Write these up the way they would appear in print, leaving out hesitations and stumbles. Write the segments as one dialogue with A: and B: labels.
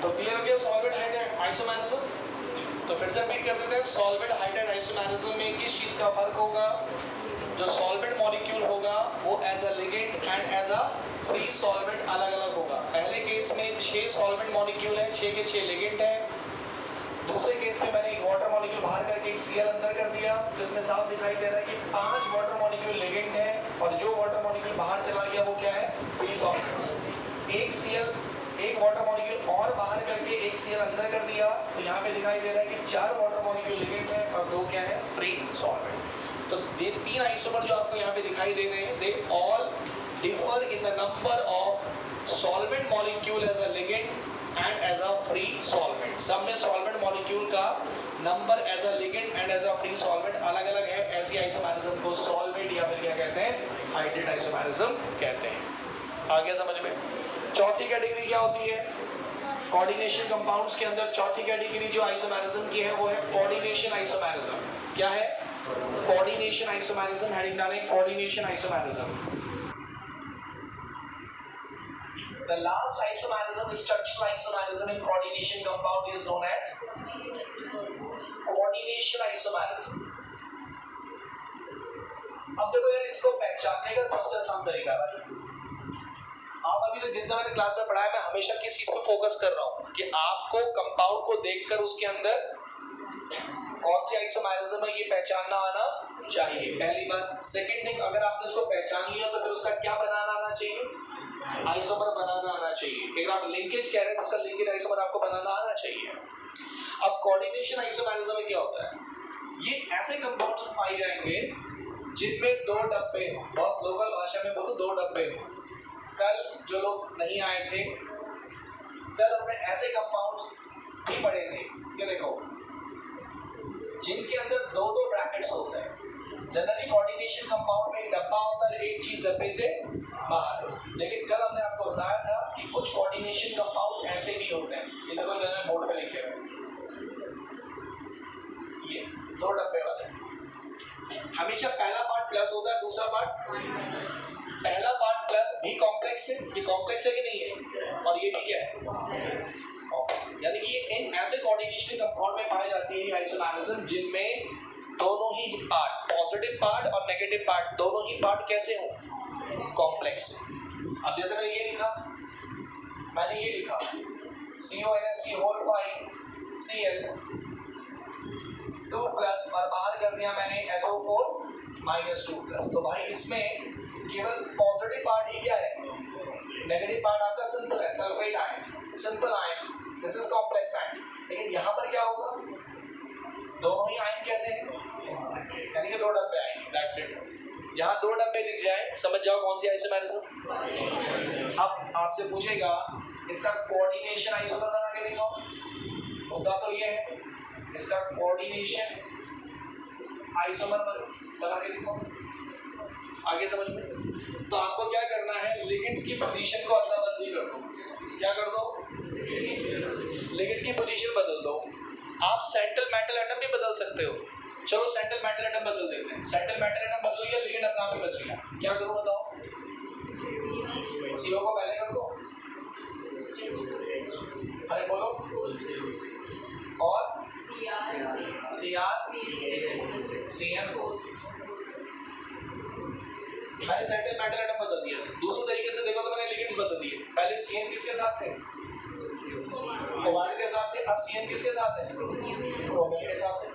A: तो क्लियर हो गया सॉल्वेंट हाइड्राइड आइसोमेरिज्म। तो फिर से मीट कर देते हैं, सॉल्वेंट हाइड्राइड आइसोमेरिज्म में किस चीज का फर्क होगा? जो सॉल्वेंट मॉलिक्यूल होगा वो as a ligand and as a free solvent अलग अलग होगा। पहले केस में 6 सॉल्वेंट मॉलिक्यूल है, 6 के 6 लिगेंड है। दूसरे केस में मैंने एक वाटर मॉलिक्यूल बाहर करके एक Cl अंदर कर दिया, जिसमें साफ दिखाई दे रहा है कि 5 वाटर मॉलिक्यूल लिगेंड है और जो वाटर मॉलिक्यूल बाहर चला गया वो क्या है? Free solvent. एक Cl एक वाटर मॉलिक्यूल और बाहर करके एक Cl अंदर कर दिया, तो यहाँ पे दिखाई दे रहा है कि 4 वाटर मॉलिक्यूल लिगेंड है और 2 क्या है? Free solvent. तो ये 3 आइसोमर जो आपको यहाँ पे दिखाई दे रहे हैं, they all differ in the number of solvent molecule as a ligand and as a free solvent. सब में सॉल्वेंट मॉलिक्यूल का number as a ligand and as a free solvent अलग अलग है। ऐसी आइसोमेरिज्म को सॉल्वेंट या फिर क्या कहते हैं? हाइड्रेट आइसोमेरिज्म कहते हैं। आगे समझ में? चौथी कैटेगरी क्या होती है? कोऑर्डिनेशन कंपाउंड्स के अंदर चौथी कैटेगरी जो आइसोमेरिज्म की है वो है कोऑर्डिनेशन आइसोमेरिज्म। क्या है? Coordination isomerism. हेडिंग डालें coordination isomerism. The last isomerism, structural isomerism in coordination compound is known as coordination isomerism. अब देखो यार, इसको पहचानने का सबसे आसान तरीका है, आप अभी तक जितना मैंने क्लास में पढ़ाया, मैं हमेशा किस चीज पे फोकस कर रहा हूँ कि आपको कंपाउंड को देखकर उसके अंदर कौन सी आइसोमेरिज्म है ये पहचानना आना चाहिए, पहली बात। सेकंड थिंग, अगर आपने उसको पहचान लिया तो फिर उसका क्या बनाना आना चाहिए? आइसोमर बनाना आना चाहिए। अगर आप लिंकेज कह रहे हैं तो उसका लिंकेज आइसोमर आपको बनाना आना चाहिए। अब कोऑर्डिनेशन आइसोमेरिज्म में क्या होता है? ये ऐसे कंपाउंड्स पाए जाएंगे जिनमें 2 डब्बे हो, बहुत लोकल भाषा में बोलो 2 डब्बे हो। कल जो लोग नहीं आए थे, कल हमने ऐसे कंपाउंड्स भी पढ़े थे, ये देखो, जिनके अंदर 2-2 ब्रैकेट्स होते हैं। जनरली कोऑर्डिनेशन कंपाउंड में एक डब्बा होता है, एक चीज डब्बे से बाहर। लेकिन कल हमने आपको बताया था कि कुछ कोऑर्डिनेशन कंपाउंड्स ऐसे भी होते हैं। ये देखो, इधर बोर्ड पे लिखे हुए ये 2 डब्बे वाले। हमेशा पहला पार्ट प्लस होता है, दूसरा पार्ट, पहला पार्ट प्लस भी कॉम्प्लेक्स है। ये कॉम्प्लेक्स है कि नहीं है? और ये भी क्या है? कॉम्प्लेक्स। यानी कि ये इन ऐसे कोऑर्डिनेशन कंपाउंड में पाई जाती है आइसोमेरिज्म जिनमें दोनों ही पार्ट, पॉजिटिव पार्ट और नेगेटिव पार्ट, दोनों ही पार्ट कैसे हो? कॉम्प्लेक्स। अब जैसे मैंने ये लिखा, CONS5 Cl 2 प्लस और बाहर कर दिया मैंने SO4 -2 प्लस। तो भाई इसमें केवल पॉजिटिव पार्ट ही क्या है? नेगेटिव पार्ट आपका सिंपल है, sulphate ion, simple ion, this is complex ion. लेकिन यहाँ पर क्या होगा? दोनों ही आयन कैसे हैं? यानी कि 2 डब्बे आएंगे, दैट्स इट। जहाँ 2 डब्बे दिख जाए समझ जाओ कौन सी आइसोमेरिज्म। अब आपसे पूछेगा इसका कोऑर्डिनेशन आइसोमर बना के दिखाओ, होगा तो ये है, इसका कोऑर्डिनेशन आइसोमर बना के दिखाओ। आगे समझ में? तो आपको क्या करना है? लिगेंड्स की पोजीशन को अदला बदली कर दो। क्या कर दो? लिगेंड की पोजीशन बदल दो। आप सेंट्रल मेटल एटम भी बदल सकते हो। चलो सेंट्रल मेटल एटम बदल देते हैं। सेंट्रल मेटल एटम बदल गया, लिगेंड अपना आप ही बदल गया। क्या करूं बताओ? CO को पहले कर दो, अरे बोलो, और CN को मैंने सेंट्रल मेटल एटम बदल दिया। दूसरे तरीके से देखो तो मैंने लिगेंड्स बदल दिए। पहले CN किसके साथ थे? कोबाल्ट के साथ थे। अब CN किसके साथ है? क्रोमियम के साथ है।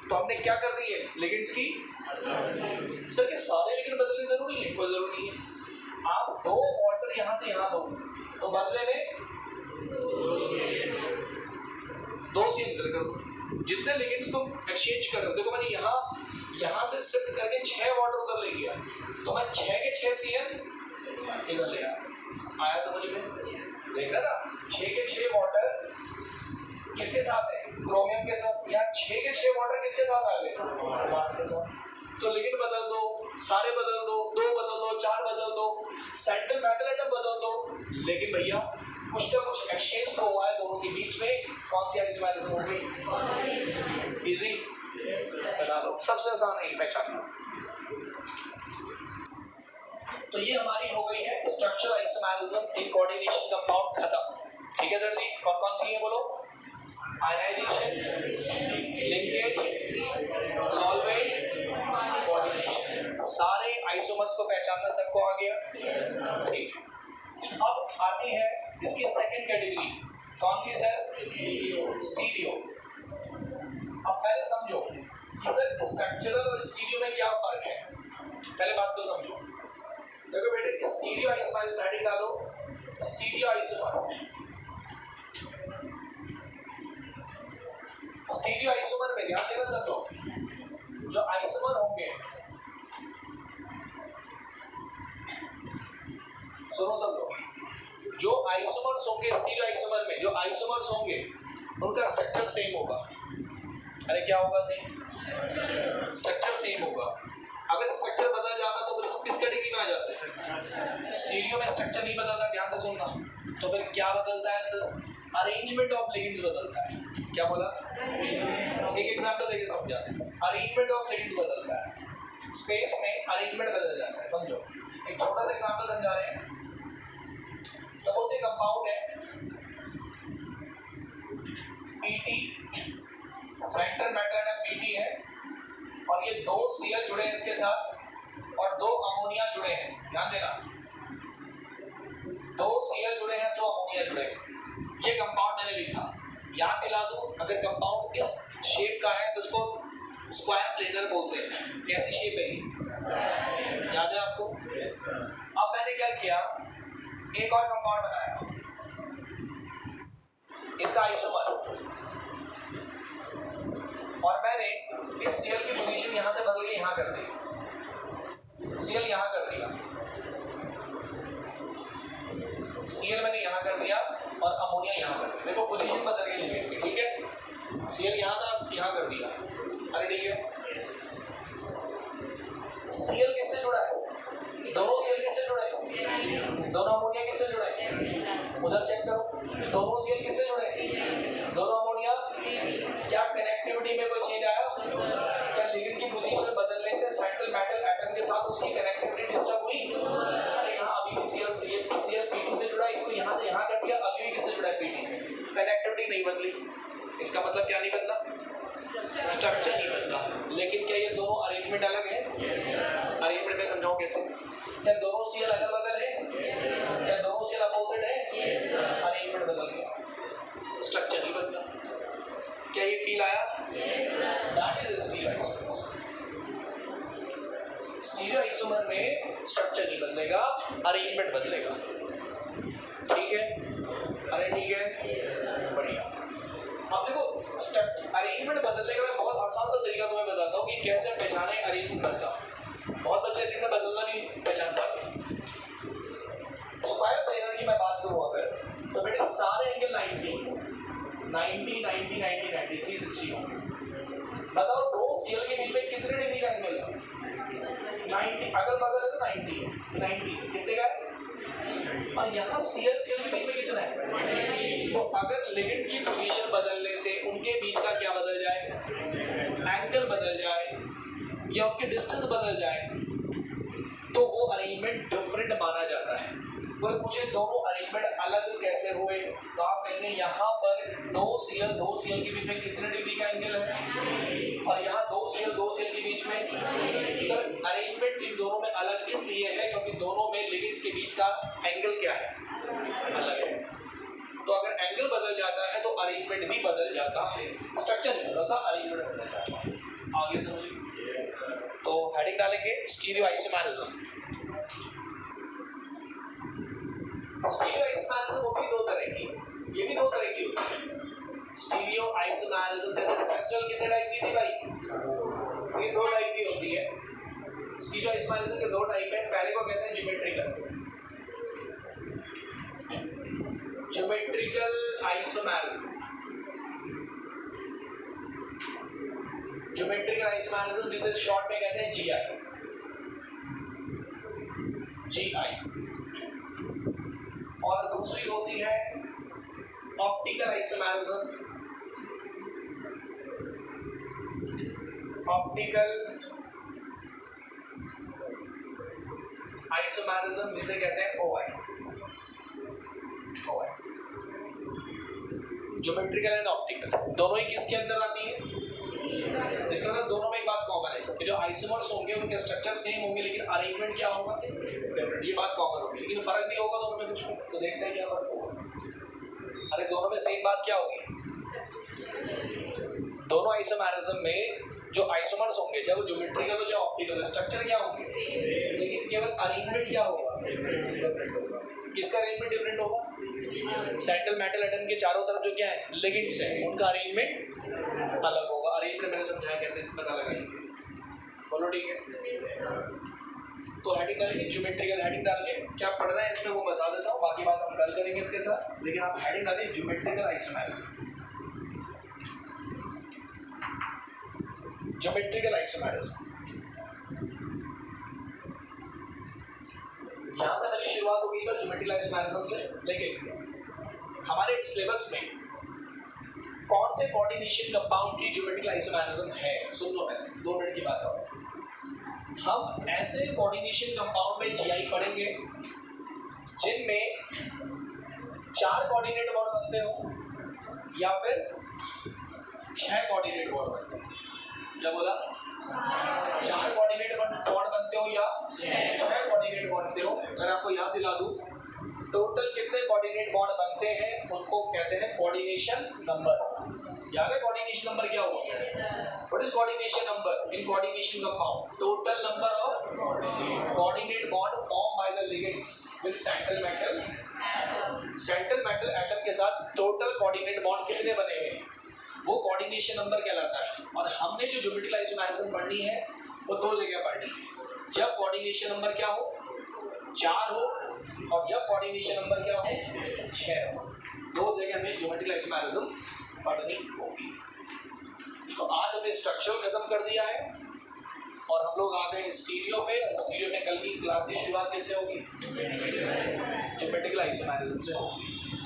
A: तो हमने क्या कर दी है? लिगेंड्स की। सर के सारे लिगेंड बदलने जरूरी है? कोई जरूरी नहीं है। आप 2 वाटर यहाँ से यहाँ दो तो बदले में 2 CN कर दो। जितने लिगेंड्स तुम एक्सचेंज कर रहे हो, देखो मैंने यहाँ से शिफ्ट करके 6 वाटर उधर ले गया, तो मैं 6 के 6 CN इधर ले आया। समझ में? देख रहे ना, 6 के 6 वाटर किसके साथ है? क्रोमियम के साथ। या 6 के 6 वाटर किसके साथ आ गए? क्रोमियम के साथ। तो लिगेंड बदल दो, सारे बदल दो, 2 बदल दो, 4 बदल दो, सेंट्रल मेटल एटम बदल दो, लेकिन भैया कुछ ना कुछ एक्सचेंज तो हुआ है दोनों के बीच में। कौन सी आइसोमेरिज्म हो गई? इजी, बता दो, सबसे आसान है पहचानना। तो ये हमारी हो गई है structural isomerism in coordination compound खत्म। ठीक है सर जी? कौन कौन सी है आयनाइजेशन, लिंकेज, सॉल्वेंट, कोऑर्डिनेशन, सारे आइसोमर्स को पहचानना सबको आ गया। ठीक, अब आती है इसकी सेकंड कैटेगरी, कौन सी सर? स्टीरियो। अब पहले समझो कि सर स्ट्रक्चरल और स्टीरियो में क्या फर्क है, पहले बात को समझो। देखो बेटे, स्टीरियो आइसोमर हेडिंग डालो, स्टीरियो आइसोमर। स्टीरियो आइसोमर में ध्यान देना सब लोग, जो आइसोमर होंगे, सुनो सब लोग, जो आइसोमर्स होंगे स्टीरियो आइसोमर में, जो आइसोमर्स होंगे उनका स्ट्रक्चर सेम होगा। अरे क्या होगा? सेम स्ट्रक्चर सेम होगा। अगर स्ट्रक्चर बदल जाता तो फिर किस कैटेगरी में आ जाते? स्टीरियो में स्ट्रक्चर नहीं बदलता, ध्यान से सुनना। तो फिर क्या बदलता है सर? अरेंजमेंट ऑफ लिगेंड्स बदलता है। क्या बोला? एक एग्जांपल देके समझा। अरेंजमेंट ऑफ लिगेंड्स बदलता है, स्पेस में अरेंजमेंट बदल जाता है। समझो, एक छोटा सा एग्जांपल समझा रहे हैं। सपोज एक कंपाउंड है Pt, सेंटर मैटर है Pt है, और ये दो Cl जुड़े हैं इसके साथ और दो अमोनिया जुड़े हैं। ध्यान देना, दो Cl जुड़े हैं, दो अमोनिया जुड़े हैं। ये कंपाउंड मैंने लिखा, याद दिला दूं, अगर कंपाउंड इस शेप का है तो उसको स्क्वायर प्लेनर बोलते हैं। कैसी शेप है ये? याद है आपको? अब मैंने क्या किया, एक और कंपाउंड बनाया, इसका आइसोमर, और मैंने इस Cl की पोजीशन यहां से बदल के यहां कर दी, Cl यहां कर दिया, Cl मैंने यहां कर दिया और अमोनिया यहां कर दिया। देखो पोजीशन बदल गई लिगेंड, ठीक है? Cl यहां था, यहां कर दिया। अरे ठीक है, Cl किससे जुड़ा है? दोनों Cl किससे जुड़े हैं? दोनों अमोनिया किससे जुड़े हैं? उधर चेक करो, दोनों Cl किससे जुड़े हैं? दोनों अमोनिया। क्या कनेक्टिविटी में कोई चेंज आया? क्या लिगेंड की पोजीशन बदलने से सेंट्रल मेटल एटम के साथ उसकी कनेक्टिविटी डिस्टर्ब हुई? अरे यहाँ अभी भी Cl Pt से जुड़ा है, इसको यहाँ से यहाँ कर दिया, अभी भी किससे जुड़ा है? Pt से। कनेक्टिविटी नहीं बदली, इसका मतलब क्या नहीं बदला? स्ट्रक्चर नहीं बदला। लेकिन क्या ये दोनों अरेंजमेंट अलग है? अरेंजमेंट में समझाऊं कैसे? क्या दोनों Cl अलग बदल है? क्या दोनों Cl अपोजिट है? अरेंजमेंट बदल गया, स्ट्रक्चर नहीं बदला। क्या ये फील आया? That is stereo isomer. Stereo isomer में स्ट्रक्चर नहीं बदलेगा, अरेंजमेंट बदलेगा। ठीक है? अरे ठीक है, बढ़िया। अब देखो, अरेंजमेंट बदलने का मैं बहुत आसान सा तरीका तुम्हें बताता हूँ कि कैसे पहचाने अरेंजमेंट बदला। बहुत बच्चे अरेंजमेंट बदलना नहीं पहचान पाते। स्क्वायर प्लेनर की मैं बात करूँ अगर, तो बेटे सारे एंगल 90, 360 होंगे। बताओ दो Cl के बीच में कितने डिग्री का एंगल है? 90, अगल बगल है तो 90 कितने का है? और यहाँ Cl के बीच में कितना है? तो अगर लिगेंड की पोजीशन बदलने से उनके बीच का क्या बदल जाए? एंगल बदल जाए या उनके डिस्टेंस बदल जाए तो वो अरेंजमेंट डिफरेंट माना जाता है। कोई पूछे दोनों अरेंजमेंट अलग कैसे हुए, तो आप कहेंगे यहाँ पर दो Cl के बीच में कितने डिग्री का एंगल है, और यहाँ दो Cl के बीच में। सर अरेंजमेंट इन दोनों में अलग इसलिए है क्योंकि दोनों में लिगेंड्स के बीच का एंगल क्या है? अलग है। तो अगर एंगल बदल जाता है तो अरेंजमेंट भी बदल जाता है, स्ट्रक्चर नहीं बदलता, अरेंजमेंट बदल जाता है। आगे समझिए। तो हेडिंग डालेंगे स्टीरियो आइसोमेरिज्म। स्टीरियो आइसोमेरिज्म होती है दो तरह की, ये भी दो तरह की होती है। स्टीरियो आइसोमेरिज्म जैसे स्ट्रक्चरल कितने टाइप की थी भाई? ये दो टाइप की होती है। स्टीरियो आइसोमेरिज्म के दो टाइप है। पहले को कहते हैं ज्योमेट्रिकल आइसोमेरिज्म। ज्योमेट्रिकल आइसोमेरिज्म जिसे शॉर्ट में कहते हैं GI। और दूसरी होती है ऑप्टिकल आइसोमेरिज्म। ऑप्टिकल आइसोमेरिज्म जिसे कहते हैं OI। ज्योमेट्रिकल एंड ऑप्टिकल दोनों ही किसके अंदर आती है? इसका मतलब दोनों में एक बात कॉमन है कि जो आइसोमर्स होंगे उनके स्ट्रक्चर सेम होंगे लेकिन अरेंजमेंट क्या होगा डिफरेंट, ये बात कॉमन होगी, लेकिन फर्क भी होगा दोनों में कुछ। तो देखते हैं क्या फर्क होगा। अरे दोनों में सेम बात क्या होगी? दोनों आइसोमेरिज्म में जो आइसोमर्स होंगे चाहे वो ज्योमेट्रिकल हो चाहे ऑप्टिकल, स्ट्रक्चर क्या होंगे, लेकिन केवल अरेंजमेंट क्या होगा डिफरेंट होगा। किसका अरेंजमेंट डिफरेंट होगा? सेंट्रल मेटल एटम के चारों तरफ जो क्या है लिगेंड्स है उनका अरेंजमेंट अलग होगा। अरेंजमेंट मैंने समझाया कैसे पता लगेगा, बोलो ठीक है। तो हेडिंग डालिए, ज्योमेट्रिकल हेडिंग डाल के क्या पढ़ रहे हैं इसमें वो बता देता हूँ, बाकी बात हम कल करेंगे इसके साथ, लेकिन आप हेडिंग डालिए ज्योमेट्रिकल आइसोमेरिज्म। ज्योमेट्रिकल आइसोमेरिज्म यहाँ से मेरी शुरुआत होगी कल ज्योमेट्रिकल आइसोमेरिज्म से, लेकिन हमारे सिलेबस में कौन से कोऑर्डिनेशन कंपाउंड की ज्योमेट्रिकल आइसोमेरिज्म है सुन लो, पहले 2 मिनट की बात और। हम ऐसे कोऑर्डिनेशन कंपाउंड में जीआई पढ़ेंगे जिनमें 4 कोऑर्डिनेट बॉन्ड बनते हो या फिर 6 कोऑर्डिनेट बॉन्ड बनते हो। क्या बोला? 4 कोऑर्डिनेट बॉन्ड बनते हो या 6 कोऑर्डिनेट बनते हो। अगर आपको याद दिला दूं टोटल कितने कोऑर्डिनेट बॉन्ड बनते हैं उनको कहते हैं कोऑर्डिनेशन नंबर। याद है कोऑर्डिनेशन नंबर क्या होगा? What is coordination number in coordination compound? Total number of coordinate bond form by the ligands with central metal. Central metal atom के साथ टोटल कोऑर्डिनेट बॉन्ड कितने बने हुए हैं वो कोऑर्डिनेशन नंबर कहलाता है। और हमने जो ज्योमेट्रिकल आइसोमेरिज्म पढ़नी है वो 2 जगह पढ़नी है, जब कोऑर्डिनेशन नंबर क्या हो 4 हो और जब कोऑर्डिनेशन नंबर क्या हो 6 हो। 2 जगह में ज्योमेट्रिकल आइसोमेरिज्म पढ़नी होगी। तो आज हमने स्ट्रक्चर खत्म कर दिया है और हम लोग आ गए स्टीरियो पे। स्टीरियो में कल की क्लास की शुरुआत किससे होगी? ज्योमेट्रिकल आइसोमेरिज्म से होगी।